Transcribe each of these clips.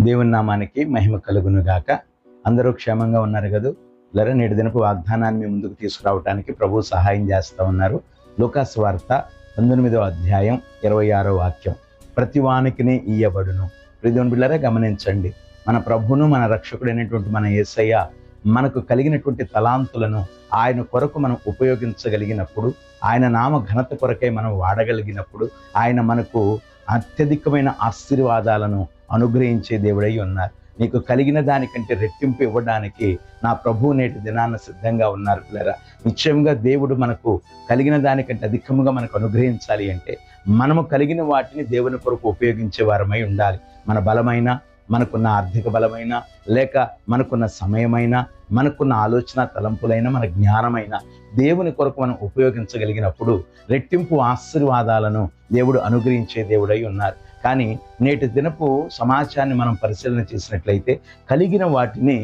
దేవుని నామానికి మహిమ కలుగును గాక. అందరూ క్షేమంగా ఉన్నారు కదా. నేటి దినపు వాగ్దానాన్ని మీ ముందుకు తీసుకురావడానికి ప్రభు సహాయం చేస్తూ ఉన్నారు. లూకాసు వార్త 19వ అధ్యాయం 26వ వాక్యం. ప్రతివానికిని ఇయ్యబడును. ప్రియదేవుని బిడ్డలారా, గమనించండి, మన ప్రభువును మన రక్షకుడైనటువంటి మన యేసయ్య మనకు కలిగినటువంటి తలాంతులను ఆయన కొరకు మనం ఉపయోగించగలిగినప్పుడు, ఆయన నామ ఘనత కొరకై మనం వాడగలిగినప్పుడు, ఆయన మనకు అత్యధికమైన ఆశీర్వాదాలను అనుగ్రహించే దేవుడై ఉన్నారు. నీకు కలిగిన దానికంటే రెట్టింపు ఇవ్వడానికి నా ప్రభువు నేటి దినాన్న సిద్ధంగా ఉన్నారు పిల్లరా. నిశ్చయంగా దేవుడు మనకు కలిగిన దానికంటే అధికంగా మనకు అనుగ్రహించాలి అంటే మనము కలిగిన వాటిని దేవుని కొరకు ఉపయోగించే వారమై ఉండాలి. మన బలమైన, మనకున్న ఆర్థిక బలమైన, లేక మనకున్న సమయమైన, మనకున్న ఆలోచన తలంపులైన, మన జ్ఞానమైన దేవుని కొరకు మనం ఉపయోగించగలిగినప్పుడు రెట్టింపు ఆశీర్వాదాలను దేవుడు అనుగ్రహించే దేవుడై ఉన్నారు. కానీ నేటి దినపు సమాజాన్ని మనం పరిశీలన చేసినట్లయితే కలిగిన వాటిని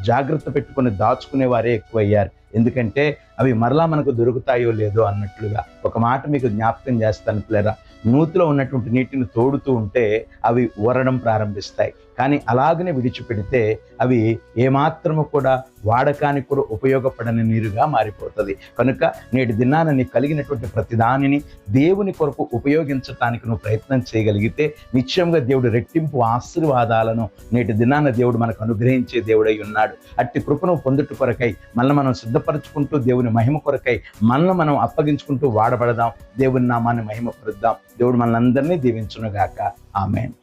జాగ్రత్త పెట్టుకొని దాచుకునే వారే ఎక్కువయ్యారు. ఎందుకంటే అవి మరలా మనకు దొరుకుతాయో లేదో అన్నట్లుగా. ఒక మాట మీకు జ్ఞాపకం చేస్తాను పిల్లరా, నూతిలో ఉన్నటువంటి నీటిని తోడుతూ ఉంటే అవి ఊరడం ప్రారంభిస్తాయి. కానీ అలాగనే విడిచిపెడితే అవి ఏమాత్రము కూడా వాడకానికి కూడా ఉపయోగపడని నీరుగా మారిపోతుంది. కనుక నేటి దినాన నీకు కలిగినటువంటి ప్రతిదానిని దేవుని కొరకు ఉపయోగించటానికి నువ్వు ప్రయత్నం చేయగలిగితే నిశ్చయంగా దేవుడు రెట్టింపు ఆశీర్వాదాలను నేటి దినాన దేవుడు మనకు అనుగ్రహించే దేవుడై ఉన్నాడు. అట్టి కృపను పొందుట కొరకై మనల్ని మనం సిద్ధపరచుకుంటూ దేవుని మహిమ కొరకై మనల్ని మనం అప్పగించుకుంటూ వాడబడదాం. దేవుని నామాన్ని మహిమపరుద్దాం. దేవుడు మనల్ని అందరినీ దీవించునుగాక. ఆమేన్.